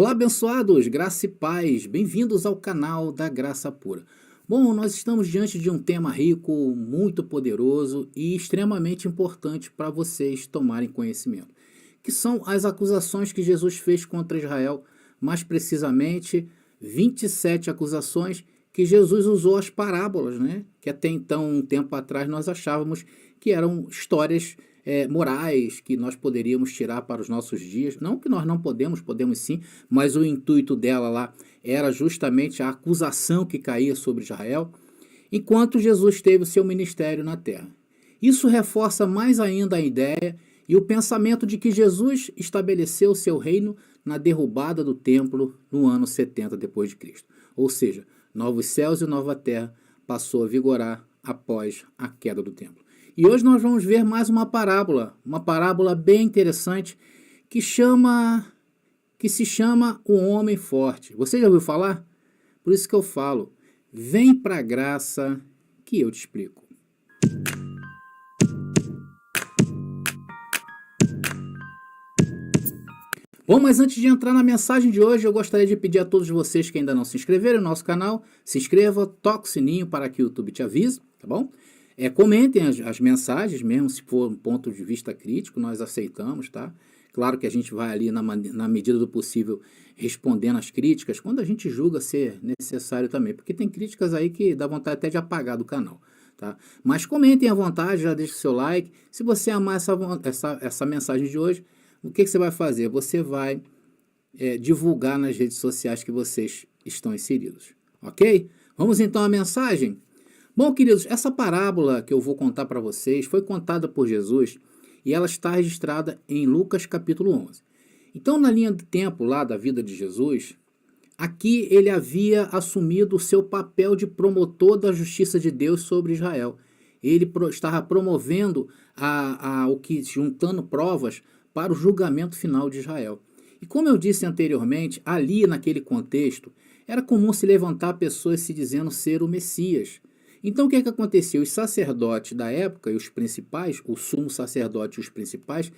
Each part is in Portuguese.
Olá, abençoados, graça e paz, bem-vindos ao canal da Graça Pura. Bom, nós estamos diante de um tema rico, muito poderoso e extremamente importante para vocês tomarem conhecimento, que são as acusações que Jesus fez contra Israel, mais precisamente 27 acusações que Jesus usou as parábolas, né? Que até então, um tempo atrás, nós achávamos que eram histórias morais que nós poderíamos tirar para os nossos dias. Não que nós não podemos sim, mas o intuito dela lá era justamente a acusação que caía sobre Israel, enquanto Jesus teve o seu ministério na terra. Isso reforça mais ainda a ideia e o pensamento de que Jesus estabeleceu o seu reino na derrubada do templo no ano 70 depois de Cristo. Ou seja, novos céus e nova terra passou a vigorar após a queda do templo. E hoje nós vamos ver mais uma parábola bem interessante que se chama o homem forte. Você já ouviu falar? Por isso que eu falo, vem para a graça que eu te explico. Bom, mas antes de entrar na mensagem de hoje, eu gostaria de pedir a todos vocês que ainda não se inscreveram no nosso canal, se inscreva, toque o sininho para que o YouTube te avise, tá bom? Comentem as mensagens, mesmo se for um ponto de vista crítico, nós aceitamos, tá? Claro que a gente vai ali, na medida do possível, respondendo as críticas, quando a gente julga ser necessário também, porque tem críticas aí que dá vontade até de apagar do canal, tá? Mas comentem à vontade, já deixe o seu like. Se você amar essa mensagem de hoje, o que você vai fazer? Você vai divulgar nas redes sociais que vocês estão inseridos, ok? Vamos então à mensagem? Bom, queridos, essa parábola que eu vou contar para vocês foi contada por Jesus e ela está registrada em Lucas capítulo 11. Então, na linha do tempo lá da vida de Jesus, aqui ele havia assumido o seu papel de promotor da justiça de Deus sobre Israel. Ele estava promovendo juntando provas para o julgamento final de Israel. E como eu disse anteriormente, ali naquele contexto, era comum se levantar pessoas se dizendo ser o Messias. Então o que aconteceu? Os sacerdotes da época e os principais, o sumo sacerdote e os principais,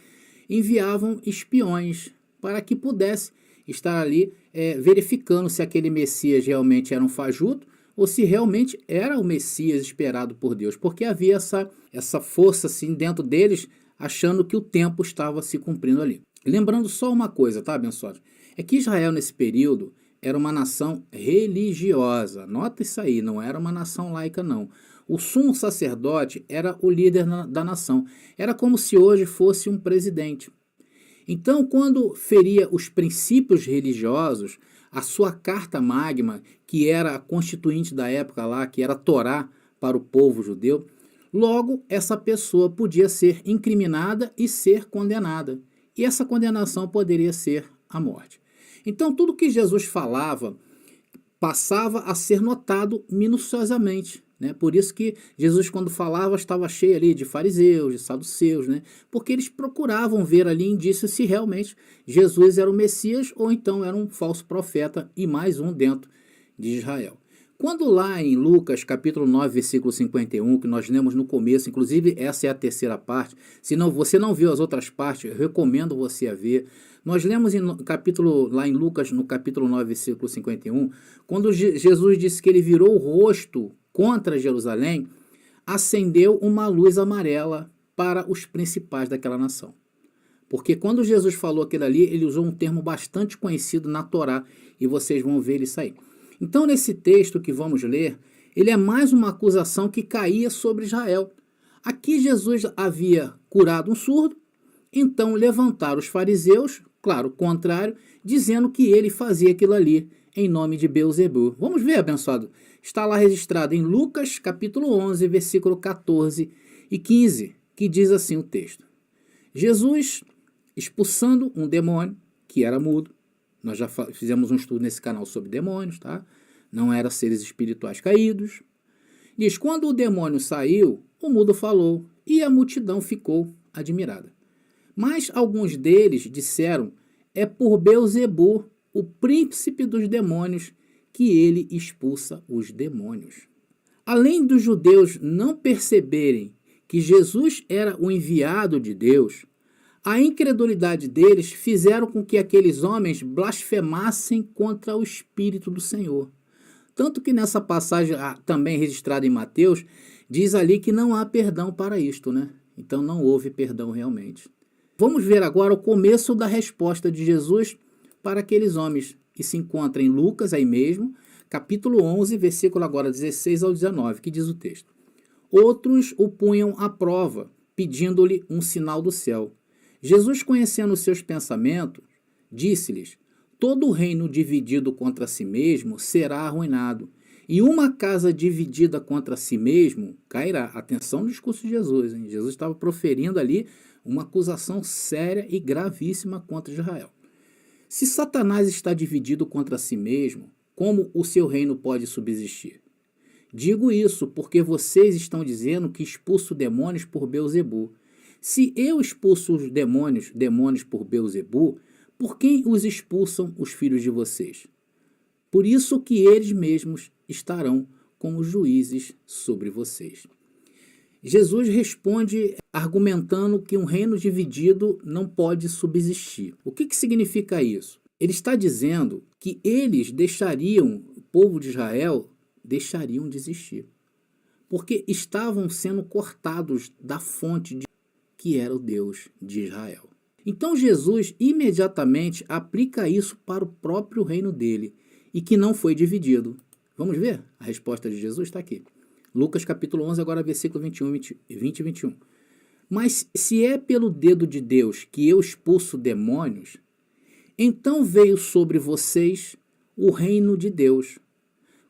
enviavam espiões para que pudesse estar ali verificando se aquele Messias realmente era um fajuto ou se realmente era o Messias esperado por Deus, porque havia essa força assim dentro deles, achando que o tempo estava se cumprindo ali. Lembrando só uma coisa, tá, abençoados? É que Israel nesse período era uma nação religiosa. Nota isso aí, não era uma nação laica, não. O sumo sacerdote era o líder da nação. Era como se hoje fosse um presidente. Então, quando feria os princípios religiosos, a sua carta magma, que era a constituinte da época lá, que era a Torá para o povo judeu, logo essa pessoa podia ser incriminada e ser condenada. E essa condenação poderia ser a morte. Então, tudo que Jesus falava passava a ser notado minuciosamente, né? Por isso que Jesus, quando falava, estava cheio ali de fariseus, de saduceus, né? Porque eles procuravam ver ali indícios se realmente Jesus era o Messias ou então era um falso profeta e mais um dentro de Israel. Quando lá em Lucas capítulo 9, versículo 51, que nós lemos no começo, inclusive essa é a terceira parte, se você não viu as outras partes, eu recomendo você a ver. Nós lemos lá em Lucas, no capítulo 9, versículo 51, quando Jesus disse que ele virou o rosto contra Jerusalém, acendeu uma luz amarela para os principais daquela nação. Porque quando Jesus falou aquilo ali, ele usou um termo bastante conhecido na Torá, e vocês vão ver isso aí. Então, nesse texto que vamos ler, ele é mais uma acusação que caía sobre Israel. Aqui Jesus havia curado um surdo, então levantaram os fariseus, claro, o contrário, dizendo que ele fazia aquilo ali em nome de Beelzebul. Vamos ver, abençoado. Está lá registrado em Lucas, capítulo 11, versículo 14 e 15, que diz assim o texto. Jesus, expulsando um demônio, que era mudo, nós já fizemos um estudo nesse canal sobre demônios, tá? Não eram seres espirituais caídos. Diz, quando o demônio saiu, o mudo falou, e a multidão ficou admirada. Mas alguns deles disseram, é por Beelzebul, o príncipe dos demônios, que ele expulsa os demônios. Além dos judeus não perceberem que Jesus era o enviado de Deus, A incredulidade deles fizeram com que aqueles homens blasfemassem contra o Espírito do Senhor. Tanto que nessa passagem, também registrada em Mateus, diz ali que não há perdão para isto, né? Então não houve perdão realmente. Vamos ver agora o começo da resposta de Jesus para aqueles homens, que se encontra em Lucas, aí mesmo, capítulo 11, versículo agora 16 ao 19, que diz o texto. Outros o punham à prova, pedindo-lhe um sinal do céu. Jesus, conhecendo os seus pensamentos, disse-lhes, todo reino dividido contra si mesmo será arruinado, e uma casa dividida contra si mesmo cairá. Atenção no discurso de Jesus, hein? Jesus estava proferindo ali uma acusação séria e gravíssima contra Israel. Se Satanás está dividido contra si mesmo, como o seu reino pode subsistir? Digo isso porque vocês estão dizendo que expulso demônios por Beelzebu. Se eu expulso os demônios por Beelzebu, por quem os expulsam os filhos de vocês? Por isso que eles mesmos estarão como juízes sobre vocês. Jesus responde argumentando que um reino dividido não pode subsistir. O que significa isso? Ele está dizendo que eles deixariam, o povo de Israel, deixariam de existir. Porque estavam sendo cortados da fonte que era o Deus de Israel. Então Jesus imediatamente aplica isso para o próprio reino dele e que não foi dividido. Vamos ver? A resposta de Jesus está aqui. Lucas capítulo 11, agora versículo 20 e 21. Mas se é pelo dedo de Deus que eu expulso demônios, então veio sobre vocês o reino de Deus.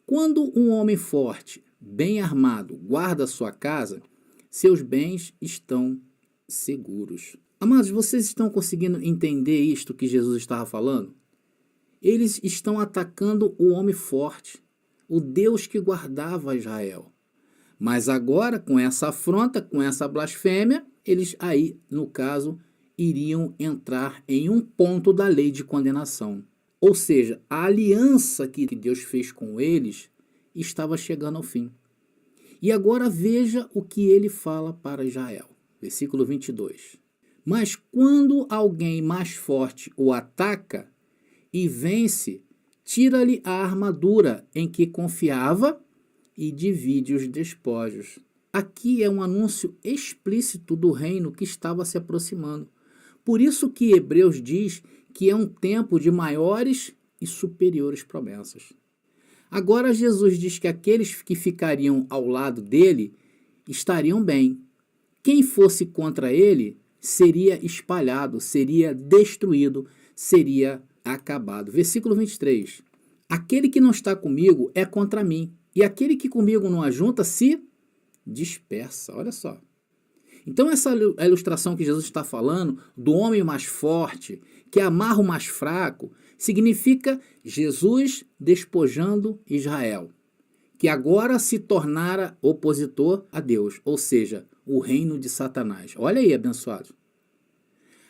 Quando um homem forte, bem armado, guarda sua casa, seus bens estão seguros. Amados, vocês estão conseguindo entender isto que Jesus estava falando? Eles estão atacando o homem forte, o Deus que guardava Israel. Mas agora, com essa afronta, com essa blasfêmia, eles aí, no caso, iriam entrar em um ponto da lei de condenação. Ou seja, a aliança que Deus fez com eles estava chegando ao fim. E agora veja o que ele fala para Israel. Versículo 22. Mas quando alguém mais forte o ataca e vence, tira-lhe a armadura em que confiava e divide os despojos. Aqui é um anúncio explícito do reino que estava se aproximando. Por isso que Hebreus diz que é um tempo de maiores e superiores promessas. Agora Jesus diz que aqueles que ficariam ao lado dele estariam bem. Quem fosse contra ele seria espalhado, seria destruído, seria acabado. Versículo 23. Aquele que não está comigo é contra mim, e aquele que comigo não ajunta se dispersa. Olha só. Então essa ilustração que Jesus está falando do homem mais forte, que amarra o mais fraco, significa Jesus despojando Israel, que agora se tornara opositor a Deus, ou seja, o reino de Satanás. Olha aí, abençoados.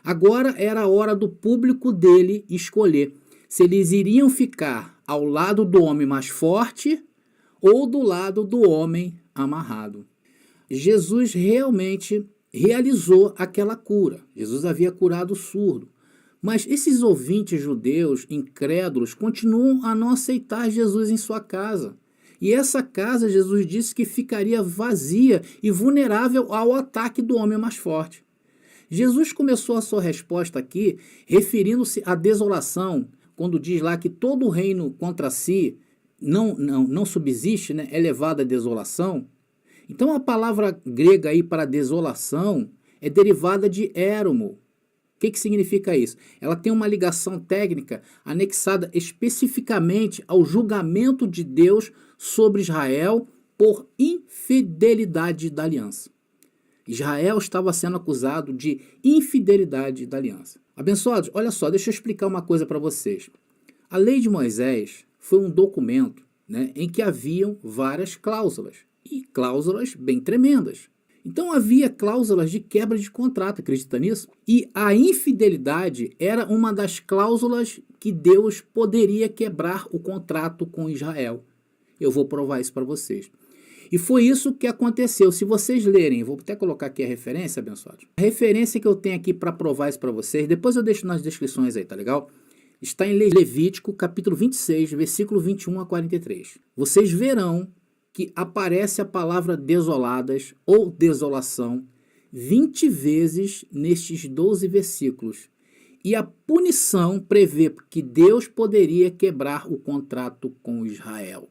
Agora era a hora do público dele escolher se eles iriam ficar ao lado do homem mais forte ou do lado do homem amarrado. Jesus realmente realizou aquela cura. Jesus havia curado o surdo. Mas esses ouvintes judeus incrédulos continuam a não aceitar Jesus em sua casa. E essa casa, Jesus disse que ficaria vazia e vulnerável ao ataque do homem mais forte. Jesus começou a sua resposta aqui referindo-se à desolação, quando diz lá que todo reino contra si não subsiste, né, é levado à desolação. Então a palavra grega aí para desolação é derivada de éromo. O que significa isso? Ela tem uma ligação técnica anexada especificamente ao julgamento de Deus sobre Israel por infidelidade da aliança. Israel estava sendo acusado de infidelidade da aliança. Abençoados, olha só, deixa eu explicar uma coisa para vocês. A lei de Moisés foi um documento, né, em que haviam várias cláusulas, e cláusulas bem tremendas. Então havia cláusulas de quebra de contrato, acredita nisso? E a infidelidade era uma das cláusulas que Deus poderia quebrar o contrato com Israel. Eu vou provar isso para vocês. E foi isso que aconteceu. Se vocês lerem, vou até colocar aqui a referência, abençoados. A referência que eu tenho aqui para provar isso para vocês, depois eu deixo nas descrições aí, tá legal? Está em Levítico, capítulo 26, versículo 21 a 43. Vocês verão que aparece a palavra desoladas ou desolação 20 vezes nestes 12 versículos. E a punição prevê que Deus poderia quebrar o contrato com Israel.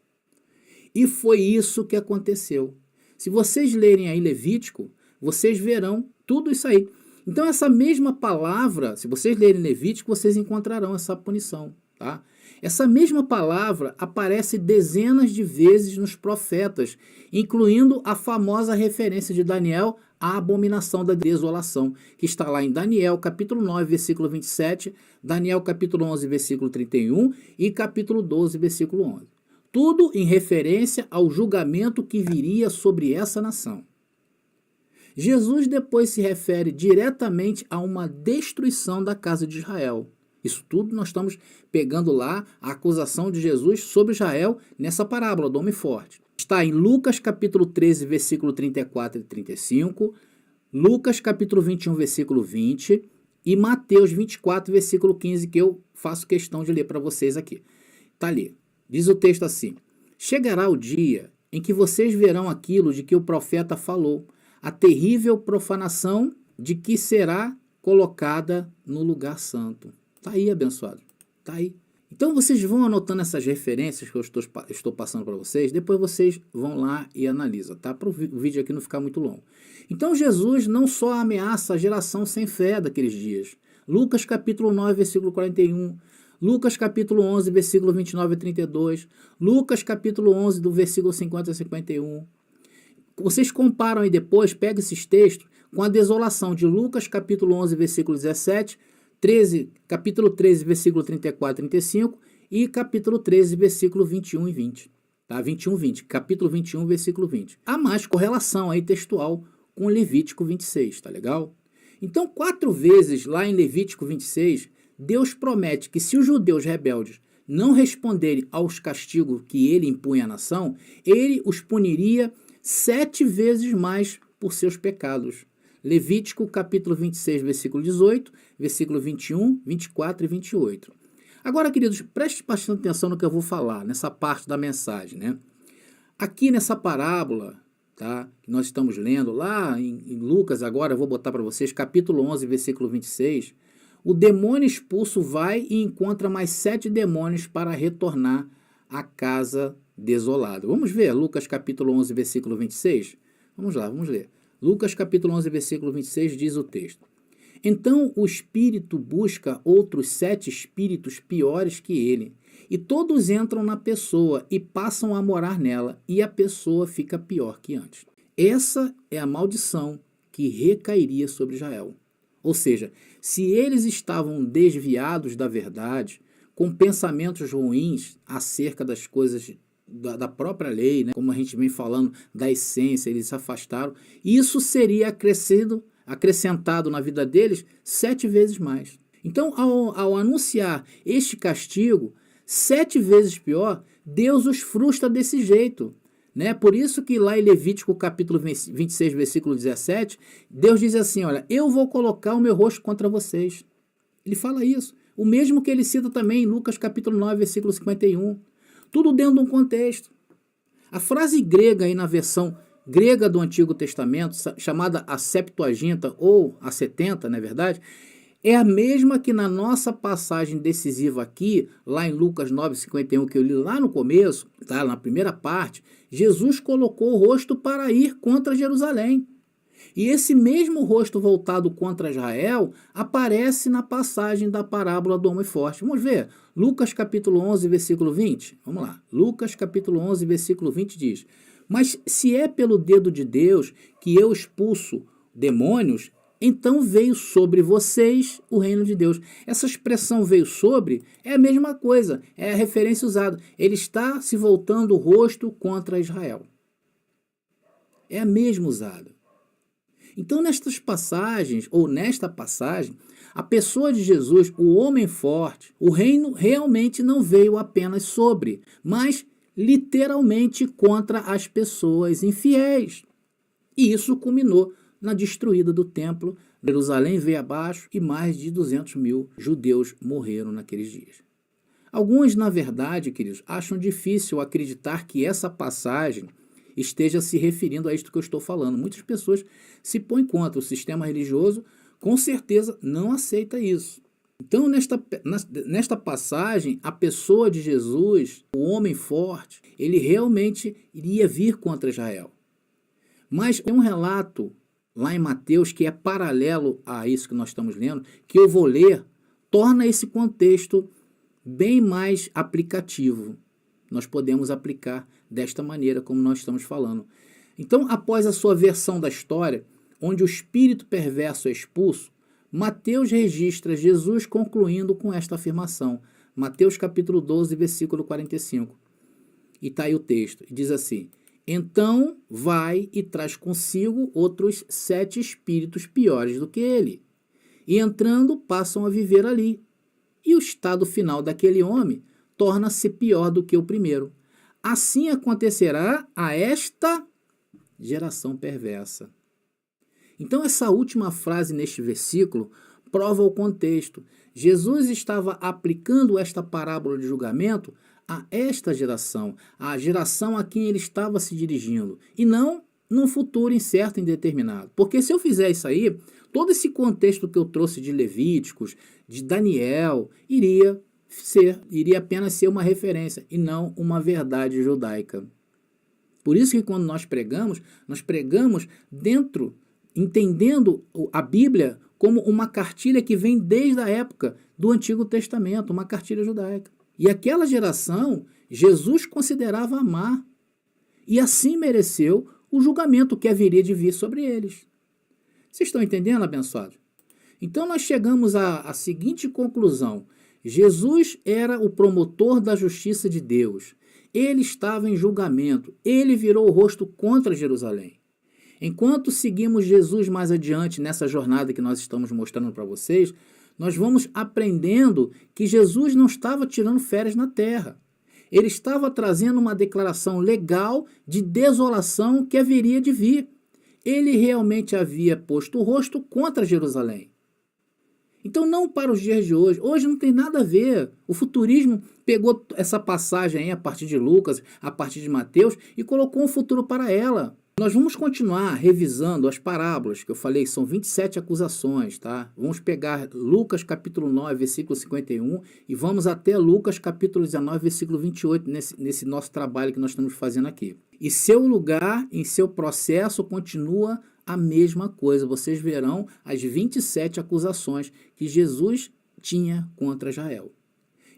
E foi isso que aconteceu. Se vocês lerem aí Levítico, vocês verão tudo isso aí. Então essa mesma palavra, se vocês lerem Levítico, vocês encontrarão essa punição, tá? Essa mesma palavra aparece dezenas de vezes nos profetas, incluindo a famosa referência de Daniel à abominação da desolação, que está lá em Daniel, capítulo 9, versículo 27, Daniel, capítulo 11, versículo 31 e capítulo 12, versículo 11. Tudo em referência ao julgamento que viria sobre essa nação. Jesus depois se refere diretamente a uma destruição da casa de Israel. Isso tudo nós estamos pegando lá a acusação de Jesus sobre Israel nessa parábola do homem forte. Está em Lucas capítulo 13, versículo 34 e 35, Lucas capítulo 21, versículo 20 e Mateus 24, versículo 15, que eu faço questão de ler para vocês aqui. Está ali. Diz o texto assim: chegará o dia em que vocês verão aquilo de que o profeta falou, a terrível profanação de que será colocada no lugar santo. Está aí, abençoado. Está aí. Então vocês vão anotando essas referências que eu estou passando para vocês, depois vocês vão lá e analisam, tá? Para o vídeo aqui não ficar muito longo. Então Jesus não só ameaça a geração sem fé daqueles dias. Lucas capítulo 9, versículo 41, Lucas capítulo 11, versículo 29 a 32, Lucas capítulo 11, do versículo 50 a 51. Vocês comparam aí depois, pega esses textos com a desolação de Lucas capítulo 11, versículo 17, capítulo 13, versículo 34 e 35 e capítulo 13, versículo 21 e 20. Tá? 21 e 20, capítulo 21, versículo 20. Há mais correlação aí textual com Levítico 26, tá legal? Então, 4 vezes lá em Levítico 26, Deus promete que se os judeus rebeldes não responderem aos castigos que ele impunha à nação, ele os puniria 7 vezes mais por seus pecados. Levítico capítulo 26, versículo 18, versículo 21, 24 e 28. Agora, queridos, preste bastante atenção no que eu vou falar, nessa parte da mensagem, né? Aqui nessa parábola, tá, que nós estamos lendo, lá em Lucas agora, eu vou botar para vocês, capítulo 11, versículo 26, o demônio expulso vai e encontra mais 7 demônios para retornar à casa desolada. Vamos ver Lucas capítulo 11, versículo 26? Vamos lá, vamos ler. Lucas capítulo 11, versículo 26 diz o texto: então o espírito busca outros 7 espíritos piores que ele, e todos entram na pessoa e passam a morar nela, e a pessoa fica pior que antes. Essa é a maldição que recairia sobre Israel. Ou seja, se eles estavam desviados da verdade, com pensamentos ruins acerca das coisas da própria lei, né? Como a gente vem falando da essência, eles se afastaram, isso seria acrescentado na vida deles 7 vezes mais. Então, ao anunciar este castigo 7 vezes pior, Deus os frustra desse jeito, né? Por isso que lá em Levítico capítulo 26, versículo 17, Deus diz assim, olha, eu vou colocar o meu rosto contra vocês. Ele fala isso. O mesmo que ele cita também em Lucas capítulo 9, versículo 51. Tudo dentro de um contexto. A frase grega aí na versão grega do Antigo Testamento, chamada a Septuaginta ou a 70, não é verdade? É a mesma que na nossa passagem decisiva aqui, lá em Lucas 9, 51, que eu li lá no começo, tá? Na primeira parte, Jesus colocou o rosto para ir contra Jerusalém. E esse mesmo rosto voltado contra Israel aparece na passagem da parábola do homem forte. Vamos ver. Lucas capítulo 11, versículo 20. Vamos lá. Lucas capítulo 11, versículo 20 diz: mas se é pelo dedo de Deus que eu expulso demônios, então veio sobre vocês o reino de Deus. Essa expressão veio sobre é a mesma coisa, é a referência usada. Ele está se voltando o rosto contra Israel. É a mesma usada. Então, nestas passagens, ou nesta passagem, a pessoa de Jesus, o homem forte, o reino realmente não veio apenas sobre, mas literalmente contra as pessoas infiéis. E isso culminou na destruída do templo. Jerusalém veio abaixo e mais de 200 mil judeus morreram naqueles dias. Alguns, na verdade, queridos, acham difícil acreditar que essa passagem esteja se referindo a isto que eu estou falando. Muitas pessoas se põem contra o sistema religioso, com certeza não aceita isso. Então, nesta passagem, a pessoa de Jesus, o homem forte, ele realmente iria vir contra Israel. Mas tem um relato lá em Mateus que é paralelo a isso que nós estamos lendo, que eu vou ler, torna esse contexto bem mais aplicativo. Nós podemos aplicar desta maneira como nós estamos falando. Então, após a sua versão da história, onde o espírito perverso é expulso, Mateus registra Jesus concluindo com esta afirmação. Mateus capítulo 12, versículo 45. E está aí o texto. E diz assim: então vai e traz consigo outros 7 espíritos piores do que ele. E entrando, passam a viver ali. E o estado final daquele homem torna-se pior do que o primeiro. Assim acontecerá a esta geração perversa. Então, essa última frase neste versículo prova o contexto. Jesus estava aplicando esta parábola de julgamento a esta geração, a geração a quem ele estava se dirigindo, e não num futuro incerto e indeterminado. Porque se eu fizer isso aí, todo esse contexto que eu trouxe de Levíticos, de Daniel, iria apenas ser uma referência e não uma verdade judaica. Por isso que quando nós pregamos entendendo a Bíblia como uma cartilha que vem desde a época do Antigo Testamento, uma cartilha judaica. E aquela geração, Jesus considerava amar, e assim mereceu o julgamento que haveria de vir sobre eles. Vocês estão entendendo, abençoados? Então nós chegamos à seguinte conclusão: Jesus era o promotor da justiça de Deus. Ele estava em julgamento, ele virou o rosto contra Jerusalém. Enquanto seguimos Jesus mais adiante nessa jornada que nós estamos mostrando para vocês, nós vamos aprendendo que Jesus não estava tirando férias na terra. Ele estava trazendo uma declaração legal de desolação que haveria de vir. Ele realmente havia posto o rosto contra Jerusalém. Então, não para os dias de hoje. Hoje não tem nada a ver. O futurismo pegou essa passagem aí, a partir de Lucas, a partir de Mateus, e colocou um futuro para ela. Nós vamos continuar revisando as parábolas, que eu falei, são 27 acusações, tá? Vamos pegar Lucas capítulo 9, versículo 51, e vamos até Lucas capítulo 19, versículo 28, nesse nosso trabalho que nós estamos fazendo aqui. E seu lugar, em seu processo, continua a mesma coisa. Vocês verão as 27 acusações que Jesus tinha contra Israel.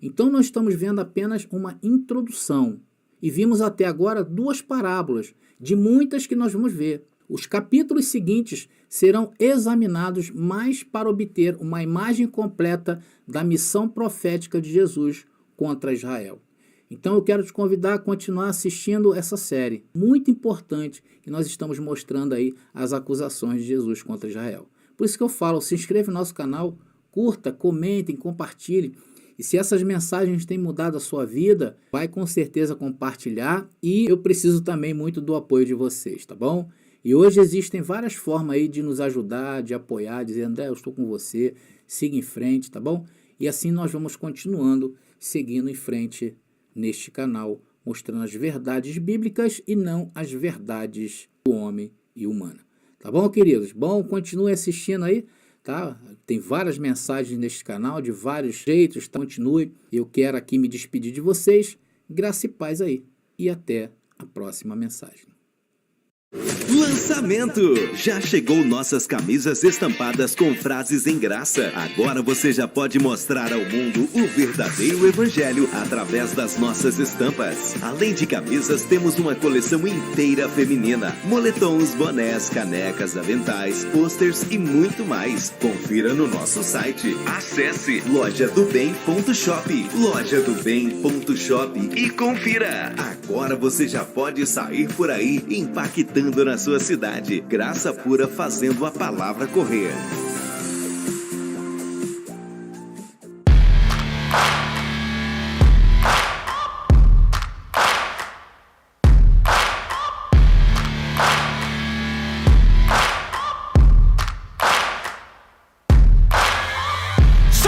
Então, nós estamos vendo apenas uma introdução. E vimos até agora 2 parábolas, de muitas que nós vamos ver. Os capítulos seguintes serão examinados mais para obter uma imagem completa da missão profética de Jesus contra Israel. Então eu quero te convidar a continuar assistindo essa série, muito importante, que nós estamos mostrando aí as acusações de Jesus contra Israel. Por isso que eu falo, se inscreva no nosso canal, curta, comentem, compartilhem. E se essas mensagens têm mudado a sua vida, vai com certeza compartilhar. E eu preciso também muito do apoio de vocês, tá bom? E hoje existem várias formas aí de nos ajudar, de apoiar, dizer: André, eu estou com você, siga em frente, tá bom? E assim nós vamos continuando, seguindo em frente neste canal, mostrando as verdades bíblicas e não as verdades do homem e humana. Tá bom, queridos? Bom, continue assistindo aí. Tá? Tem várias mensagens neste canal, de vários jeitos, tá? Continue. Eu quero aqui me despedir de vocês. Graça e paz aí. E até a próxima mensagem. Lançamento! Já chegou nossas camisas estampadas com frases em graça. Agora você já pode mostrar ao mundo o verdadeiro evangelho através das nossas estampas. Além de camisas, temos uma coleção inteira feminina: moletons, bonés, canecas, aventais, posters e muito mais. Confira no nosso site. Acesse lojadobem.shop, lojadobem.shop e confira. Agora você já pode sair por aí impactando na sua cidade. Graça pura fazendo a palavra correr.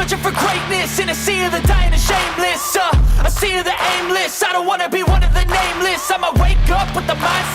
searching for greatness in a sea of the dying and shameless. A sea of the aimless. I don't wanna be one of the nameless. I'ma wake up with the mindset